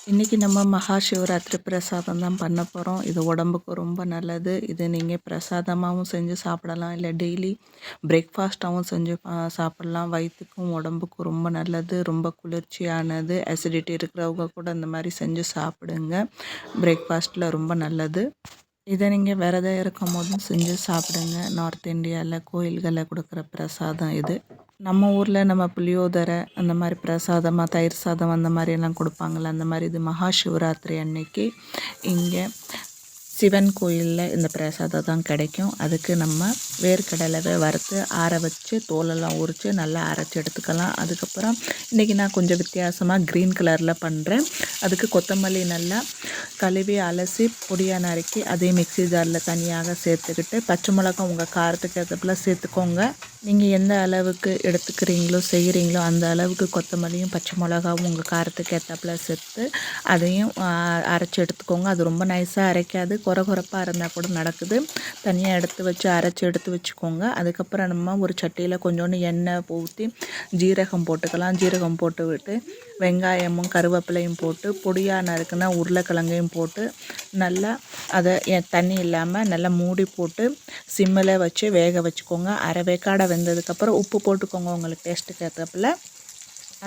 இன்றைக்கி நம்ம மகா சிவராத்திரி பிரசாதம் தான் பண்ண போகிறோம். இது உடம்புக்கு ரொம்ப நல்லது. இது நீங்கள் பிரசாதமாகவும் செஞ்சு சாப்பிடலாம், இல்லை டெய்லி பிரேக்ஃபாஸ்ட்டாகவும் செஞ்சு சாப்பிட்லாம். வயிற்றுக்கும் உடம்புக்கும் ரொம்ப நல்லது, ரொம்ப குளிர்ச்சியானது. அசிடிட்டி இருக்கிறவங்க கூட இந்த மாதிரி செஞ்சு சாப்பிடுங்க. பிரேக்ஃபாஸ்ட்டில் ரொம்ப நல்லது. இதை நீங்கள் விரதம் இருக்கும் போதும் செஞ்சு சாப்பிடுங்க. நார்த் இந்தியாவில் கோயில்களில் கொடுக்குற பிரசாதம் இது. நம்ம ஊரில் நம்ம புளியோதரை அந்த மாதிரி பிரசாதமாக தயிர் சாதம் அந்த மாதிரியெல்லாம் கொடுப்பாங்கள்ல, அந்த மாதிரி இது மகா சிவராத்திரி அன்னைக்கு இங்கே சிவன் கோயிலில் இந்த பிரசாதம் தான் கிடைக்கும். அதுக்கு நம்ம வேர்க்கடலை வறுத்து ஆற வச்சு தோலெல்லாம் உரித்து நல்லா அரைச்சி எடுத்துக்கலாம். அதுக்கப்புறம் இன்றைக்கி நான் கொஞ்சம் வித்தியாசமாக க்ரீன் கலரில் பண்ணுறேன். அதுக்கு கொத்தமல்லி நல்லா கழுவி அலசி பொடியாக நறுக்கி அதே மிக்ஸி ஜாரில் தனியாக சேர்த்துக்கிட்டு, பச்சை மிளகாய் உங்கள் காரத்துக்கு ஏற்றப்பல சேர்த்துக்கோங்க. நீங்கள் எந்த அளவுக்கு எடுத்துக்கிறீங்களோ செய்கிறீங்களோ அந்த அளவுக்கு கொத்தமல்லியும் பச்சை மிளகாவும் உங்கள் காரத்துக்கு ஏற்றப்பல சேர்த்து அதையும் அரைச்சி எடுத்துக்கோங்க. அது ரொம்ப நைஸாக அரைக்காது, குறப்பாக இருந்தால் கூட நடக்குது. தனியாக எடுத்து வச்சு அரைச்சி எடுத்து வச்சுக்கோங்க. அதுக்கப்புறம் நம்ம ஒரு சட்டியில் கொஞ்சோண்டு எண்ணெய் ஊற்றி ஜீரகம் போட்டுக்கலாம். ஜீரகம் போட்டு விட்டு வெங்காயமும் கருவேப்பிலையும் போட்டு பொடியாக நறுக்குனா உருளைக்கிழங்கையும் போட்டு நல்லா அதை தண்ணி இல்லாமல் நல்லா மூடி போட்டு சிம்மில் வச்சு வேக வச்சுக்கோங்க. அரை வேக்காடை வெந்ததுக்கப்புறம் உப்பு போட்டுக்கோங்க உங்களுக்கு டேஸ்ட்டுக்கு ஏற்றப்பல.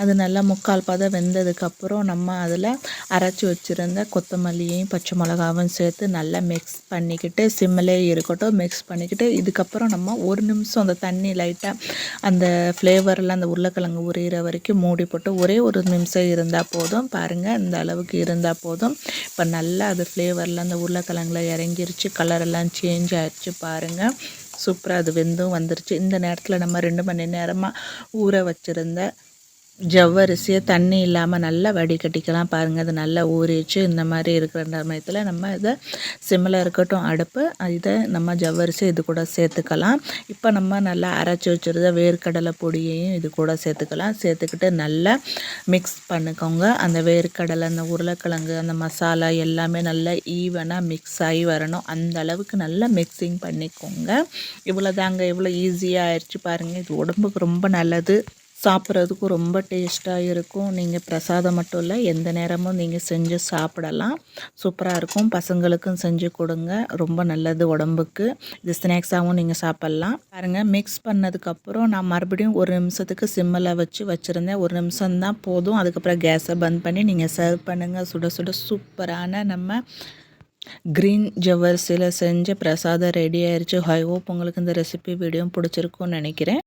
அது நல்லா முக்கால் பதம் வெந்ததுக்கப்புறம் நம்ம அதில் அரைச்சி வச்சுருந்த கொத்தமல்லியையும் பச்சை மிளகாவும் சேர்த்து நல்லா மிக்ஸ் பண்ணிக்கிட்டு சிம்மிலே இருக்கட்டும். மிக்ஸ் பண்ணிக்கிட்டு இதுக்கப்புறம் நம்ம ஒரு நிமிஷம் அந்த தண்ணி லைட்டாக அந்த ஃப்ளேவரில் அந்த உருளைக்கிழங்கு உரிகிற வரைக்கும் மூடி போட்டு ஒரே ஒரு நிமிஷம் இருந்தால் போதும். பாருங்கள், இந்த அளவுக்கு இருந்தால் போதும். இப்போ நல்லா அது ஃப்ளேவரில் அந்த உருளைக்கிழங்குல இறங்கிருச்சு, கலரெல்லாம் சேஞ்ச் ஆகிடுச்சு. பாருங்கள், சூப்பராக அது வெந்தும் வந்துருச்சு. இந்த நேரத்தில் நம்ம 2 மணி நேரமாக ஊற வச்சுருந்த ஜவ்வரிசியை தண்ணி இல்லாமல் நல்லா வடிகட்டிக்கலாம். பாருங்கள், அது நல்லா ஊறிச்சு. இந்த மாதிரி இருக்கிற சமயத்தில் நம்ம இதை சிம்மில் இருக்கட்டும் அடுப்பு. இதை நம்ம ஜவ்வரிசி இது கூட சேர்த்துக்கலாம். இப்போ நம்ம நல்லா அரைச்சி வச்சுருந்த வேர்க்கடலை பொடியையும் இது கூட சேர்த்துக்கலாம். சேர்த்துக்கிட்டு நல்லா மிக்ஸ் பண்ணிக்கோங்க. அந்த வேர்க்கடலை, அந்த உருளைக்கிழங்கு, அந்த மசாலா எல்லாமே நல்லா ஈவனாக மிக்ஸ் ஆகி வரணும். அந்த அளவுக்கு நல்லா மிக்ஸிங் பண்ணிக்கோங்க. இவ்வளோ தாங்க, இவ்வளோ ஈஸியாக ஆயிடுச்சு. பாருங்கள், இது உடம்புக்கு ரொம்ப நல்லது, சாப்பிட்றதுக்கும் ரொம்ப டேஸ்ட்டாக இருக்கும். நீங்கள் பிரசாதம் மட்டும் இல்லை, எந்த நேரமும் நீங்கள் செஞ்சு சாப்பிடலாம். சூப்பராக இருக்கும். பசங்களுக்கும் செஞ்சு கொடுங்க, ரொம்ப நல்லது உடம்புக்கு. இது ஸ்நாக்ஸாகவும் நீங்கள் சாப்பிட்லாம். பாருங்கள், மிக்ஸ் பண்ணதுக்கப்புறம் நான் மறுபடியும் ஒரு நிமிஷத்துக்கு சிம்மில் வச்சுருந்தேன். ஒரு நிமிஷம்தான் போதும். அதுக்கப்புறம் கேஸை பந்த் பண்ணி நீங்கள் சர்வ் பண்ணுங்கள். சுட சுட சூப்பரான நம்ம க்ரீன் ஜவ்வரிசியில் செஞ்ச பிரசாதம் ரெடி ஆயிடுச்சு. ஐ ஹோப் உங்களுக்கு இந்த ரெசிபி வீடியோ பிடிச்சிருக்குன்னு நினைக்கிறேன்.